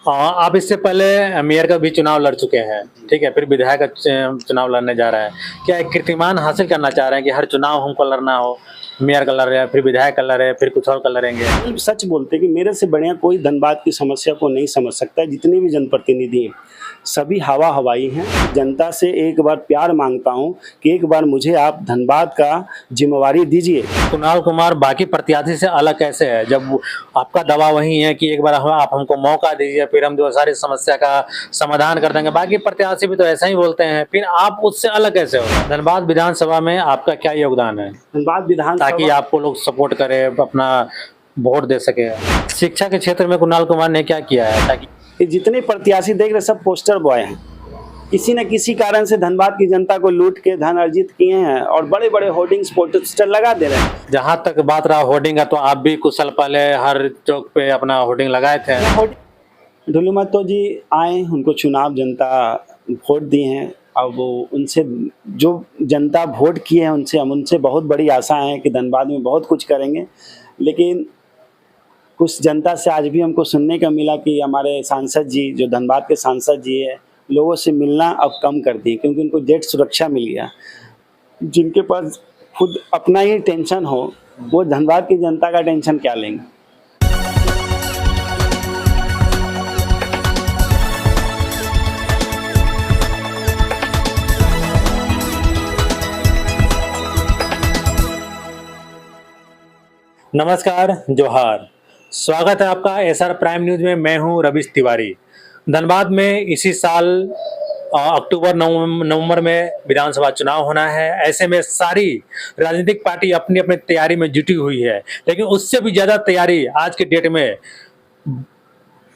आप इससे पहले मेयर का भी चुनाव लड़ चुके हैं, ठीक है, फिर विधायक का चुनाव लड़ने जा रहे हैं। क्या एक कीर्तिमान हासिल करना चाह रहे हैं कि हर चुनाव हमको लड़ना हो, मेयर का लड़ रहे हैं, फिर विधायक का लड़ रहे हैं, फिर कुछ और का लड़ेंगे? सच बोलते कि मेरे से बढ़िया कोई धनबाद की समस्या को नहीं समझ सकता। जितने भी जनप्रतिनिधि हैं सभी हवा हवाई हैं। जनता से एक बार प्यार मांगता हूं कि एक बार मुझे आप धनबाद का जिम्मेवारी दीजिए। कुणाल कुमार बाकी प्रत्याशी से अलग कैसे है, जब आपका दवा वही है कि एक बार आप हमको मौका दीजिए, फिर हम जो सारी समस्या का समाधान कर देंगे। बाकी प्रत्याशी भी तो ऐसा ही बोलते हैं, फिर आप उससे अलग कैसे हो? धनबाद विधानसभा में आपका क्या योगदान है धनबाद विधानसभा ताकि आपको लोग सपोर्ट करें, अपना वोट दे सके? शिक्षा के क्षेत्र में कुणाल कुमार ने क्या किया है ताकि जितने प्रत्याशी देख रहे सब पोस्टर बॉय हैं। किसी न किसी कारण से धनबाद की जनता को लूट के धन अर्जित किए हैं और बड़े बड़े होर्डिंग्स पोस्टर लगा दे रहे हैं। जहां तक बात रहा होर्डिंग का, तो आप भी कुछ साल पहले हर चौक पे अपना होर्डिंग लगाए थे। ढुलू महतो जी आए, उनको चुनाव जनता वोट दिए हैं। अब वो उनसे जो जनता वोट किए हैं उनसे बहुत बड़ी आशा है कि धनबाद में बहुत कुछ करेंगे। लेकिन कुछ जनता से आज भी हमको सुनने का मिला कि हमारे सांसद जी, जो धनबाद के सांसद जी है, लोगों से मिलना अब कम कर दिए क्योंकि उनको जेट सुरक्षा मिल गया। जिनके पास खुद अपना ही टेंशन हो, वो धनबाद की जनता का टेंशन क्या लेंगे। नमस्कार, जोहार। स्वागत है आपका एसआर प्राइम न्यूज में। मैं हूं रवीश तिवारी। धनबाद में इसी साल अक्टूबर नवंबर में विधानसभा चुनाव होना है। ऐसे में सारी राजनीतिक पार्टी अपनी अपनी तैयारी में जुटी हुई है, लेकिन उससे भी ज्यादा तैयारी आज के डेट में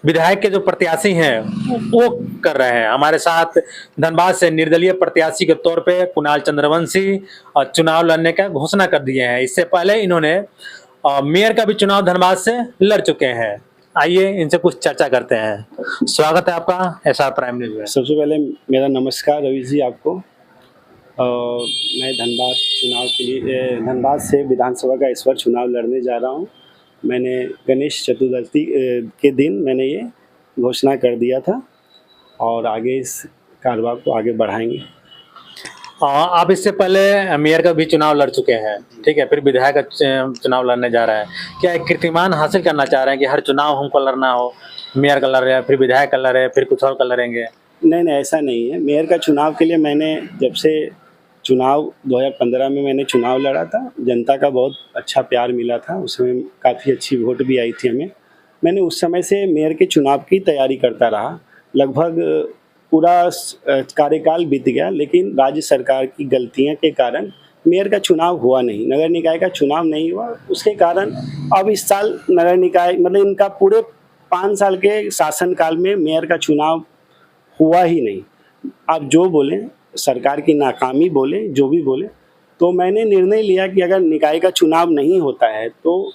विधायक के जो प्रत्याशी हैं वो कर रहे हैं। हमारे साथ धनबाद से निर्दलीय प्रत्याशी के तौर पे कुणाल चंद्रवंशी चुनाव लड़ने का घोषणा कर दिए हैं। इससे पहले इन्होंने मेयर का भी चुनाव धनबाद से लड़ चुके हैं। आइए इनसे कुछ चर्चा करते हैं। स्वागत है आपका एसआर प्राइम न्यूज में। सबसे पहले मेरा नमस्कार रवि जी आपको। मैं धनबाद चुनाव के लिए धनबाद से विधानसभा का इस बार चुनाव लड़ने जा रहा हूं। मैंने गणेश चतुर्थी के दिन मैंने ये घोषणा कर दिया था और आगे इस कारोबार को आगे बढ़ाएंगे। आप इससे पहले मेयर का भी चुनाव लड़ चुके हैं, ठीक है, फिर विधायक का चुनाव लड़ने जा रहे हैं। क्या एक कीर्तिमान हासिल करना चाह रहे हैं कि हर चुनाव हमको लड़ना हो, मेयर का लड़ रहे हैं, फिर विधायक का लड़ रहे हैं, फिर कुछ और का लड़ेंगे? नहीं, ऐसा नहीं है। मेयर का चुनाव के लिए मैंने जब से चुनाव 2015 में मैंने चुनाव लड़ा था, जनता का बहुत अच्छा प्यार मिला था। उसमें काफ़ी अच्छी वोट भी आई थी हमें। मैंने उस समय से मेयर के चुनाव की तैयारी करता रहा। लगभग पूरा कार्यकाल बीत गया, लेकिन राज्य सरकार की गलतियों के कारण मेयर का चुनाव हुआ नहीं, नगर निकाय का चुनाव नहीं हुआ। उसके कारण अब इस साल नगर निकाय मतलब इनका पूरे 5 साल के शासनकाल में मेयर का चुनाव हुआ ही नहीं। आप जो बोलें, सरकार की नाकामी बोले, जो भी बोले, तो मैंने निर्णय लिया कि अगर निकाय का चुनाव नहीं होता है तो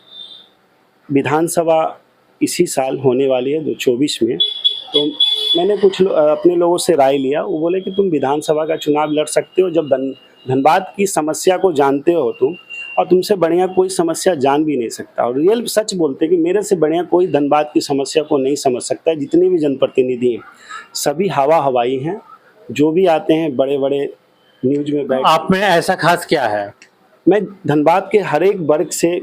विधानसभा इसी साल होने वाली है 2024 में। तो मैंने कुछ अपने लोगों से राय लिया। वो बोले कि तुम विधानसभा का चुनाव लड़ सकते हो जब धनबाद की समस्या को जानते हो तुम, और तुमसे बढ़िया कोई समस्या जान भी नहीं सकता। और रियल सच बोलते कि मेरे से बढ़िया कोई धनबाद की समस्या को नहीं समझ सकता। जितने भी जनप्रतिनिधि हैं सभी हवा हवाई हैं, जो भी आते हैं बड़े बड़े न्यूज में बैठ। आप में ऐसा खास क्या है? मैं धनबाद के हर एक वर्ग से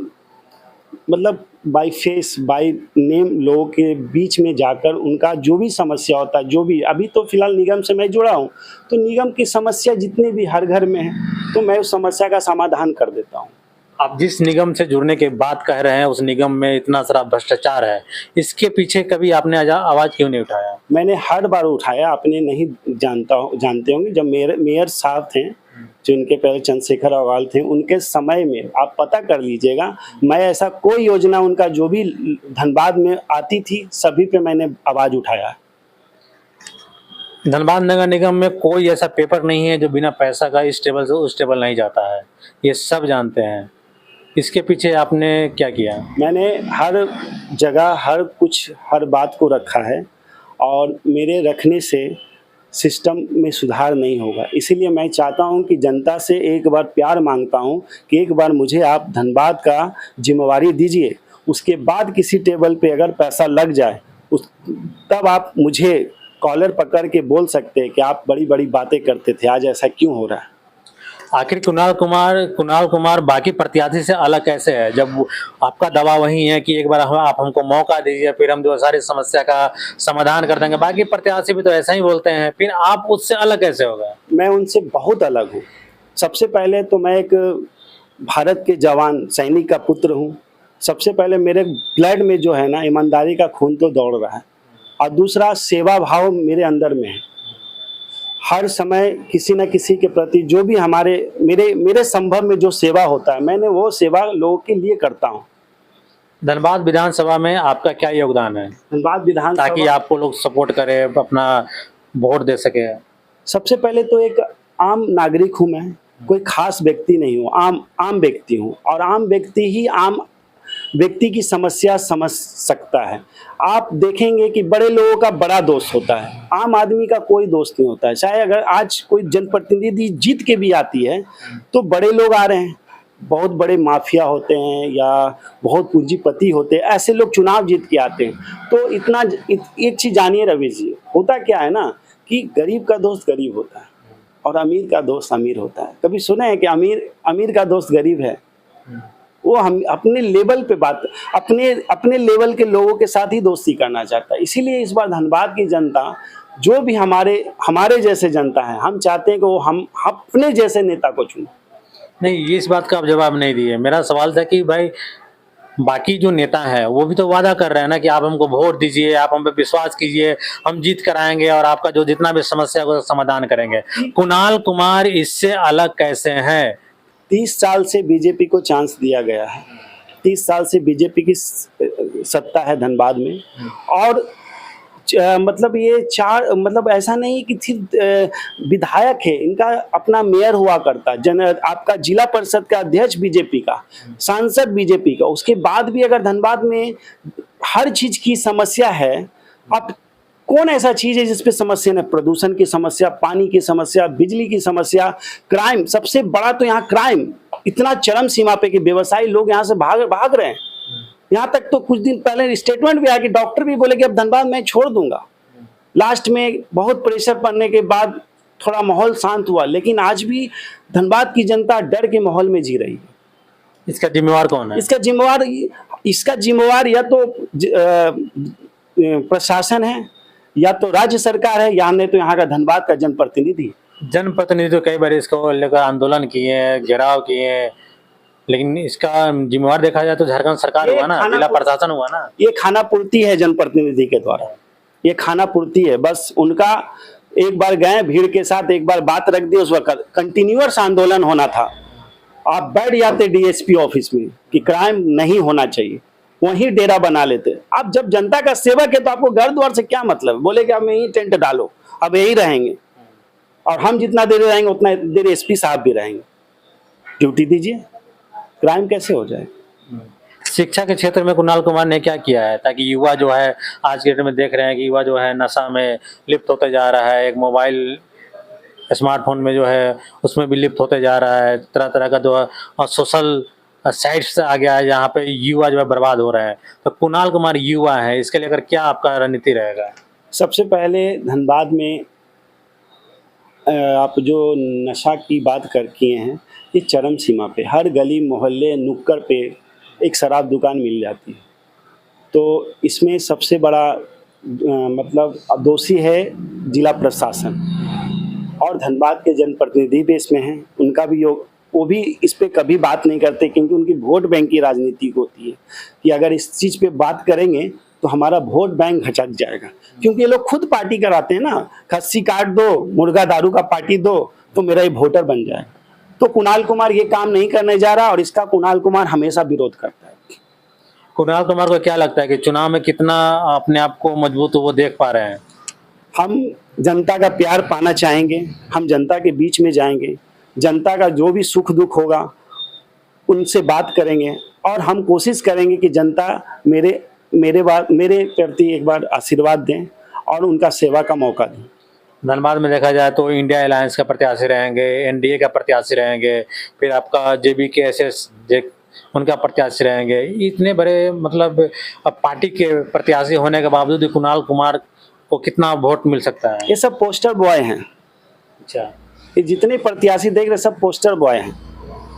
मतलब बाय फेस बाय नेम लोगों के बीच में जाकर उनका जो भी समस्या होता है, जो भी अभी तो फिलहाल निगम से मैं जुड़ा हूँ, तो निगम की समस्या जितनी भी हर घर में है तो मैं उस समस्या का समाधान कर देता हूँ। आप जिस निगम से जुड़ने के बाद कह रहे हैं उस निगम में इतना सारा भ्रष्टाचार है, इसके पीछे कभी आपने आवाज क्यों नहीं उठाया? मैंने हर बार उठाया। आपने नहीं जानते होंगे, जब मेयर साहब थे, जो इनके पहले चंद्रशेखर अग्रवाल थे, उनके समय में आप पता कर लीजिएगा, मैं ऐसा कोई योजना उनका जो भी धनबाद में आती थी सभी पे मैंने आवाज उठाया। धनबाद नगर निगम में कोई ऐसा पेपर नहीं है जो बिना पैसा का इस टेबल से उस टेबल नहीं जाता है, ये सब जानते हैं। इसके पीछे आपने क्या किया? मैंने हर जगह हर बात को रखा है और मेरे रखने से सिस्टम में सुधार नहीं होगा। इसीलिए मैं चाहता हूं कि जनता से एक बार प्यार मांगता हूं कि एक बार मुझे आप धनबाद का जिम्मेवारी दीजिए। उसके बाद किसी टेबल पे अगर पैसा लग जाए उस तब आप मुझे कॉलर पकड़ के बोल सकते हैं कि आप बड़ी बड़ी बातें करते थे, आज ऐसा क्यों हो रहा है। आखिर कुणाल कुमार बाकी प्रत्याशी से अलग कैसे है, जब आपका दावा वही है कि एक बार आप हमको मौका दीजिए, फिर हम जो सारी समस्या का समाधान कर देंगे। बाकी प्रत्याशी भी तो ऐसा ही बोलते हैं, फिर आप उससे अलग कैसे होगा? मैं उनसे बहुत अलग हूँ। सबसे पहले तो मैं एक भारत के जवान सैनिक का पुत्र हूँ। सबसे पहले मेरे ब्लड में जो है ना ईमानदारी का खून तो दौड़ रहा है, और दूसरा सेवा भाव मेरे अंदर में है। हर समय किसी न किसी के प्रति जो भी मेरे संभव में जो सेवा होता है, मैंने वो सेवा लोगों के लिए करता हूँ। धनबाद विधानसभा में आपका क्या योगदान है, धनबाद ताकि विधानसभा आपको लोग सपोर्ट करें, अपना वोट दे सके? सबसे पहले तो एक आम नागरिक हूँ मैं, कोई खास व्यक्ति नहीं हूँ, आम व्यक्ति हूँ, और आम व्यक्ति ही आम व्यक्ति की समस्या समझ सकता है। आप देखेंगे कि बड़े लोगों का बड़ा दोस्त होता है, आम आदमी का कोई दोस्त नहीं होता है। चाहे अगर आज कोई जनप्रतिनिधि जीत के भी आती है तो बड़े लोग आ रहे हैं, बहुत बड़े माफिया होते हैं या बहुत पूंजीपति होते हैं, ऐसे लोग चुनाव जीत के आते हैं। तो एक चीज जानिए रवीश जी, होता क्या है ना कि गरीब का दोस्त गरीब होता है और अमीर का दोस्त अमीर होता है। कभी सुने हैं कि अमीर का दोस्त गरीब है? वो हम अपने लेवल पे अपने लेवल के लोगों के साथ ही दोस्ती करना चाहता है। इसीलिए इस बार धनबाद की जनता जो भी हमारे जैसे जनता है, हम चाहते हैं कि वो हम अपने जैसे नेता को चुने। नहीं, ये इस बात का आप जवाब नहीं दिए। मेरा सवाल था कि भाई बाकी जो नेता है वो भी तो वादा कर रहे हैं ना कि आप हमको वोट दीजिए, आप हम पे विश्वास कीजिए, हम जीत कर आएंगे और आपका जो जितना भी समस्या है वो समाधान करेंगे। कुणाल कुमार इससे अलग कैसे हैं? 30 साल से बीजेपी को चांस दिया गया है, 30 साल से बीजेपी की सत्ता है धनबाद में, और मतलब ये मतलब ऐसा नहीं कि सिर्फ विधायक है, इनका अपना मेयर हुआ करता, आपका जिला परिषद का अध्यक्ष बीजेपी का, सांसद बीजेपी का। उसके बाद भी अगर धनबाद में हर चीज की समस्या है, अब कौन ऐसा चीज है जिसपे समस्या न? प्रदूषण की समस्या, पानी की समस्या, बिजली की समस्या, क्राइम, सबसे बड़ा तो यहाँ क्राइम इतना चरम सीमा पे कि व्यवसायी लोग यहाँ से भाग रहे हैं। यहाँ तक तो कुछ दिन पहले स्टेटमेंट भी आया कि डॉक्टर भी बोले कि अब धनबाद मैं छोड़ दूंगा। लास्ट में बहुत प्रेशर पड़ने के बाद थोड़ा माहौल शांत हुआ, लेकिन आज भी धनबाद की जनता डर के माहौल में जी रही है। इसका जिम्मेवार कौन है? इसका जिम्मेवार या तो प्रशासन है, या तो राज्य सरकार है, या नहीं तो यहाँ का धनबाद का जनप्रतिनिधि। जनप्रतिनिधि तो कई बार इसको लेकर आंदोलन किए, घेराव किए, लेकिन इसका जिम्मेवार देखा जाए तो झारखंड सरकार हुआ ना, जिला प्रशासन हुआ ना। ये खाना पूर्ति है जनप्रतिनिधि के द्वारा, ये खाना पूर्ति है। बस उनका एक बार गए भीड़ के साथ, एक बार बात रख दी, उस वक्त कंटिन्यूअस आंदोलन होना था। आप बैठ जाते डीएसपी ऑफिस में कि क्राइम नहीं होना चाहिए, वहीं डेरा बना लेते। आप जब जनता का सेवक है तो आपको घर द्वार से क्या मतलब? बोले कि आप यहीं टेंट डालो, अब यहीं रहेंगे, और हम जितना देर रहेंगे उतना देर एसपी साहब भी रहेंगे। ड्यूटी दीजिए, क्राइम कैसे हो जाए? शिक्षा के क्षेत्र में कुणाल कुमार ने क्या किया है ताकि युवा जो है आज के डेट में देख रहे हैं कि युवा जो है नशा में लिप्त होते जा रहा है, एक मोबाइल स्मार्टफोन में जो है उसमें भी लिप्त होते जा रहा है, तरह तरह का जो सोशल साइट्स आ गया है जहाँ पे युवा जो है बर्बाद हो रहा है। तो कुणाल कुमार युवा है, इसके लेकर क्या आपका रणनीति रहेगा? सबसे पहले धनबाद में आप जो नशा की बात कर किए हैं, ये चरम सीमा पे हर गली मोहल्ले नुक्कड़ पे एक शराब दुकान मिल जाती है। तो इसमें सबसे बड़ा मतलब दोषी है जिला प्रशासन, और धनबाद के जनप्रतिनिधि भी इसमें हैं, उनका भी योग। वो भी इस पे कभी बात नहीं करते क्योंकि उनकी वोट बैंक की राजनीति होती है कि अगर इस चीज़ पे बात करेंगे तो हमारा वोट बैंक घचक जाएगा। क्योंकि ये लोग खुद पार्टी कराते हैं ना, खस्सी काट दो, मुर्गा दारू का पार्टी दो तो मेरा ये वोटर बन जाएगा। तो कुणाल कुमार ये काम नहीं करने जा रहा, और इसका कुणाल कुमार हमेशा विरोध करता है। कुणाल कुमार को क्या लगता है कि चुनाव में कितना अपने आप को मजबूत वो देख पा रहे हैं? हम जनता का प्यार पाना चाहेंगे, हम जनता के बीच में जाएंगे, जनता का जो भी सुख दुख होगा उनसे बात करेंगे, और हम कोशिश करेंगे कि जनता मेरे प्रति एक बार आशीर्वाद दें और उनका सेवा का मौका दें। धनबाद में देखा जाए तो इंडिया अलायंस का प्रत्याशी रहेंगे, एनडीए का प्रत्याशी रहेंगे, फिर आपका JBK SS उनका प्रत्याशी रहेंगे। इतने बड़े मतलब पार्टी के प्रत्याशी होने के बावजूद भी कुणाल कुमार को कितना वोट मिल सकता है? ये सब पोस्टर बॉय हैं। अच्छा, ये जितने प्रत्याशी देख रहे सब पोस्टर बॉय हैं।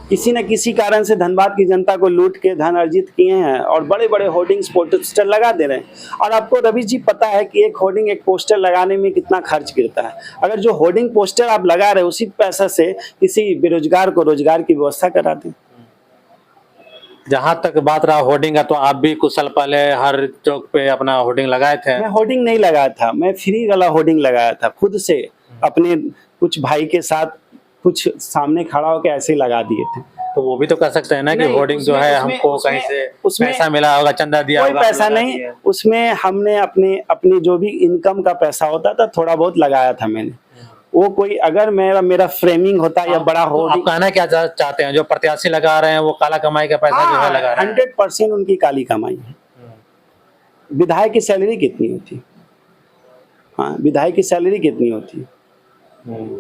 किसी न किसी कारण से धनबाद की जनता को लूट के धन अर्जित किए हैं और बड़े बड़े होर्डिंग्स पोस्टर लगा दे रहे हैं। और आपको रवि जी पता है कि एक होर्डिंग एक पोस्टर लगाने में कितना खर्च गिरता है। अगर जो होर्डिंग पोस्टर आप लगा रहे हैं उसी पैसा से किसी बेरोजगार को रोजगार की व्यवस्था करा दें। जहाँ तक बात रहा होर्डिंग का, तो आप भी कुछ साल पहले हर चौक पे अपना होर्डिंग लगाए थे। मैं होर्डिंग नहीं लगाया था, मैं फ्री वाला होर्डिंग लगाया था खुद से, अपने कुछ भाई के साथ कुछ सामने खड़ा होकर ऐसे ही लगा दिए थे। तो वो भी तो कर सकते हैं ना कि होर्डिंग जो है हमको कहीं से पैसा मिला होगा, चंदा दिया कोई होगा, पैसा नहीं, उसमें हमने अपने जो भी इनकम का पैसा होता था थोड़ा बहुत लगाया था मैंने। वो कोई अगर मेरा फ्रेमिंग होता या बड़ा आप होर्डिंग। कहना क्या चाहते हैं, जो प्रत्याशी लगा रहे हैं वो काला कमाई का पैसा जो है लगा रहे हैं? 100% उनकी काली कमाई है। विधायक की सैलरी कितनी होती? हाँ, विधायक की सैलरी कितनी होती?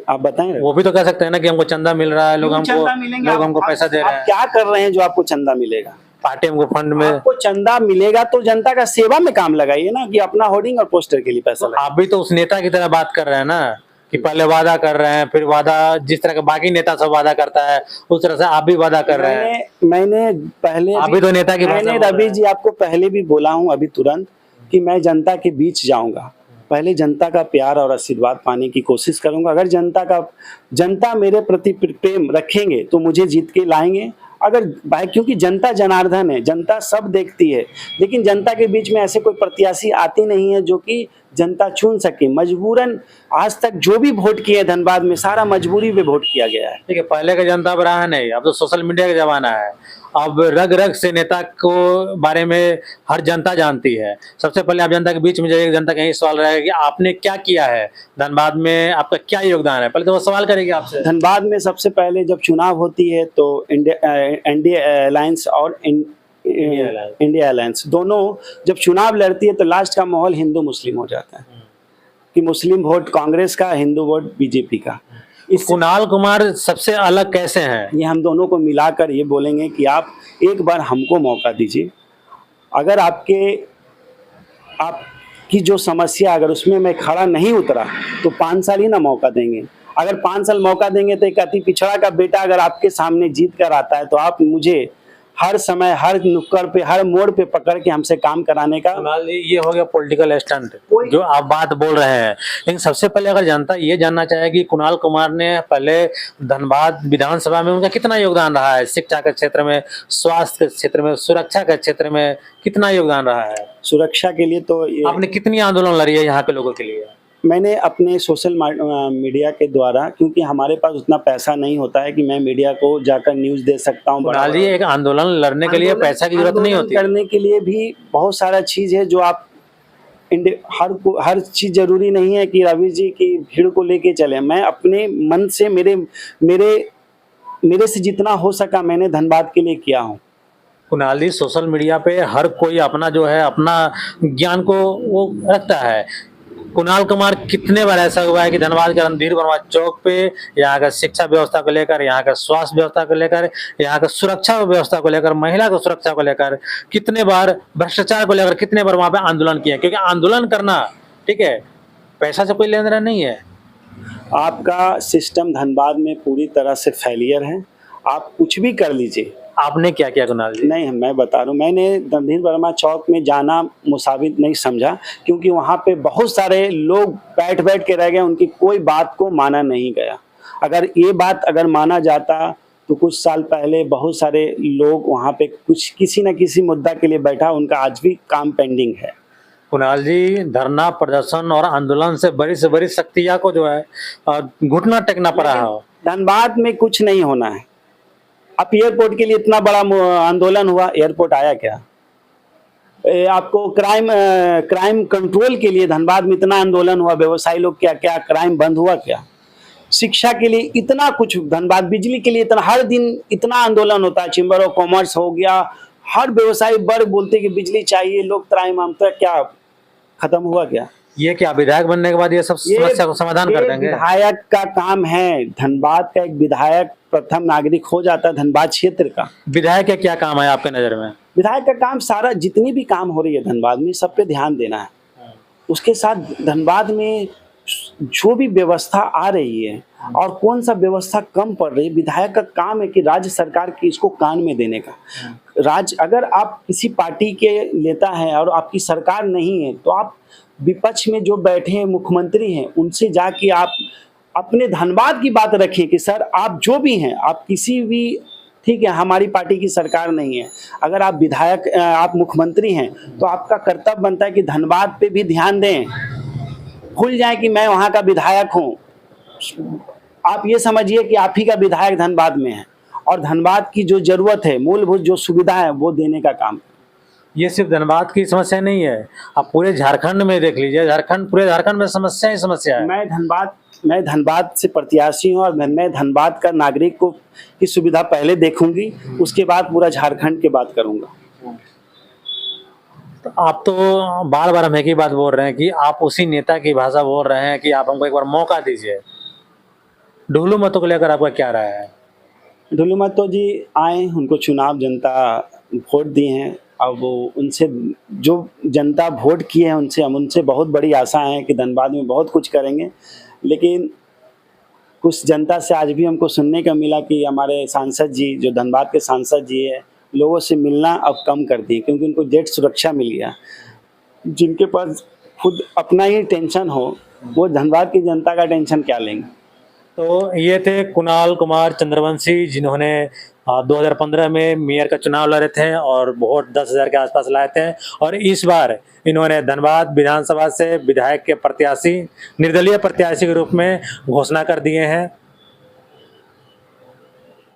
आप बताएं। वो भी तो कह सकते हैं ना कि हमको चंदा मिल रहा है, लोग हमको पैसा दे रहे हैं। आप क्या कर रहे हैं जो आपको चंदा मिलेगा? पार्टी हमको फंड में आपको चंदा मिलेगा तो जनता का सेवा में काम लगाइए ना, कि अपना होर्डिंग और पोस्टर के लिए पैसा लगाइए। आप भी तो उस नेता की तरह बात कर रहे हैं ना, कि पहले वादा कर रहे हैं, फिर वादा जिस तरह का बाकी नेता सब वादा करता है उस तरह से आप भी वादा कर रहे हैं। मैंने पहले आप भी तो नेता की मैंने रवि जी आपको पहले भी बोला हूं अभी तुरंत कि मैं जनता के बीच जाऊंगा, पहले जनता का प्यार और आशीर्वाद पाने की कोशिश करूंगा। अगर जनता मेरे प्रति प्रेम रखेंगे तो मुझे जीत के लाएंगे। अगर भाई, क्योंकि जनता जनार्दन है, जनता सब देखती है, लेकिन जनता के बीच में ऐसे कोई प्रत्याशी आती नहीं है जो कि जनता चुन सके। मजबूरन आज तक जो भी वोट किए धनबाद में सारा मजबूरी में वोट किया गया है। ठीक है, पहले का जनता बड़ा है नहीं, अब तो सोशल मीडिया का जमाना है। अब रग रग से नेता को बारे में हर जनता जानती है। सबसे पहले आप जनता के बीच में जाइए, जनता का यही सवाल रहेगा कि आपने क्या किया है धनबाद में, आपका क्या योगदान है, पहले तो वो सवाल करेगी आपसे। धनबाद में सबसे पहले जब चुनाव होती है तो इंडिया अलायंस और इंडिया अलायंस दोनों जब चुनाव लड़ती है तो लास्ट का माहौल हिंदू मुस्लिम हो जाता है, कि मुस्लिम वोट कांग्रेस का, हिंदू वोट बीजेपी का। इस कुणाल कुमार सबसे अलग कैसे हैं? ये हम दोनों को मिलाकर ये बोलेंगे कि आप एक बार हमको मौका दीजिए। अगर आपकी जो समस्या अगर उसमें मैं खड़ा नहीं उतरा तो 5 साल ही ना मौका देंगे। अगर 5 साल मौका देंगे तो एक अति पिछड़ा का बेटा अगर आपके सामने जीत कर आता है तो आप मुझे हर समय हर नुक्कड़ पे हर मोड़ पे पकड़ के हमसे काम कराने का। ये हो गया पॉलिटिकल स्टंट जो आप बात बोल रहे हैं, लेकिन सबसे पहले अगर जनता ये जानना चाहेगी कुणाल कुमार ने पहले धनबाद विधानसभा में उनका कितना योगदान रहा है, शिक्षा के क्षेत्र में, स्वास्थ्य के क्षेत्र में, सुरक्षा के क्षेत्र में कितना योगदान रहा है? सुरक्षा के लिए तो आपने कितनी आंदोलन लड़ी है यहाँ के लोगों के लिए? मैंने अपने सोशल मीडिया के द्वारा, क्योंकि हमारे पास उतना पैसा नहीं होता है कि मैं मीडिया को जाकर न्यूज़ दे सकता हूँ। एक आंदोलन लड़ने के लिए पैसा की जरूरत नहीं होती, करने के लिए भी बहुत सारा चीज़ है जो आप हर चीज़ जरूरी नहीं है कि रवि जी की भीड़ को लेके चले। मैं अपने मन से मेरे से जितना हो सका मैंने धनबाद के लिए किया हूँ। कुणाल जी, सोशल मीडिया पे हर कोई अपना जो है अपना ज्ञान को वो रखता है। कुणाल कुमार कितने बार ऐसा हुआ है कि धनबाद के रणधीर वर्मा चौक पे यहाँ का शिक्षा व्यवस्था को लेकर, यहाँ का स्वास्थ्य व्यवस्था को लेकर, यहाँ का सुरक्षा व्यवस्था को लेकर, महिला को सुरक्षा को लेकर, कितने बार भ्रष्टाचार को लेकर कितने बार वहाँ पे आंदोलन किया? क्योंकि आंदोलन करना, ठीक है, पैसा से कोई लेन देन नहीं है। आपका सिस्टम धनबाद में पूरी तरह से फेलियर है। आप कुछ भी कर लीजिए। आपने क्या किया कुणाल जी? नहीं, मैं बता रहा हूँ, मैंने रणधीर वर्मा चौक में जाना मुसाविर नहीं समझा, क्योंकि वहाँ पे बहुत सारे लोग बैठ के रह गए, उनकी कोई बात को माना नहीं गया। अगर ये बात अगर माना जाता तो कुछ साल पहले बहुत सारे लोग वहाँ पे किसी न किसी मुद्दा के लिए बैठा, उनका आज भी काम पेंडिंग है। कुणाल जी, धरना प्रदर्शन और आंदोलन से बड़ी शक्तियाँ को जो है घुटना टेकना पड़ा है। धनबाद में कुछ नहीं होना है। अब एयरपोर्ट के लिए इतना बड़ा आंदोलन हुआ, एयरपोर्ट आया क्या? आपको क्राइम कंट्रोल के लिए धनबाद में इतना आंदोलन हुआ, व्यवसायी लोग क्या क्राइम बंद हुआ क्या? शिक्षा के लिए इतना कुछ धनबाद, बिजली के लिए इतना, हर दिन इतना आंदोलन होता है। चैम्बर ऑफ कॉमर्स हो गया, हर व्यवसायी वर्ग बोलते कि बिजली चाहिए, लोग त्राहिमाम, क्या खत्म हुआ क्या? ये क्या विधायक बनने के बाद ये सब समस्या को समाधान कर देंगे? विधायक का काम है। धनबाद का एक विधायक प्रथम नागरिक हो जाता है धनबाद क्षेत्र का। विधायक का क्या काम है आपके नजर में? विधायक का काम सारा जितनी भी काम हो रही है धनबाद में सब पे ध्यान देना है। उसके साथ धनबाद में जो भी व्यवस्था आ रही है और कौन सा व्यवस्था कम पड़ रही है, विधायक का काम है कि राज्य सरकार की इसको कान में देने का। अगर आप किसी पार्टी के लेता है और आपकी सरकार नहीं है तो आप विपक्ष में जो बैठे हैं मुख्यमंत्री हैं उनसे जाके आप अपने धनबाद की बात रखें कि सर आप जो भी हैं, आप किसी भी, ठीक है हमारी पार्टी की सरकार नहीं है, अगर आप विधायक आप मुख्यमंत्री हैं तो आपका कर्तव्य बनता है कि धनबाद पे भी ध्यान दें। भूल जाए कि मैं वहाँ का विधायक हूँ, आप ये समझिए कि आप ही का विधायक धनबाद में है और धनबाद की जो जरूरत है, मूलभूत जो सुविधा है वो देने का काम। ये सिर्फ धनबाद की समस्या नहीं है, आप पूरे झारखंड में देख लीजिए, पूरे झारखंड में समस्या ही समस्या है। मैं धनबाद से प्रत्याशी हूँ और मैं धनबाद का नागरिक को की सुविधा पहले देखूंगी, उसके बाद पूरा झारखंड की बात करूंगा। तो आप तो बार बार हम एक ही बात बोल रहे हैं कि आप उसी नेता की भाषा बोल रहे हैं कि आप हमको एक बार मौका दीजिए। ढुलू मतों को लेकर आपका क्या राय है? ढुलू मतों जी आए, उनको चुनाव जनता वोट दिए हैं, अब वो उनसे जो जनता वोट किए हैं उनसे हम उनसे बहुत बड़ी आशा है कि धनबाद में बहुत कुछ करेंगे। लेकिन कुछ जनता से आज भी हमको सुनने का मिला कि हमारे सांसद जी, जो धनबाद के सांसद जी है, लोगों से मिलना अब कम कर दिए क्योंकि उनको जेट सुरक्षा मिल गया। जिनके पास खुद अपना ही टेंशन हो वो धनबाद की जनता का टेंशन क्या लेंगे। तो ये थे कुणाल कुमार चंद्रवंशी, जिन्होंने 2015 में मेयर का चुनाव लड़े थे और वोट 10,000 के आसपास लाए थे, और इस बार इन्होंने धनबाद विधानसभा से विधायक के प्रत्याशी, निर्दलीय प्रत्याशी के रूप में घोषणा कर दिए हैं।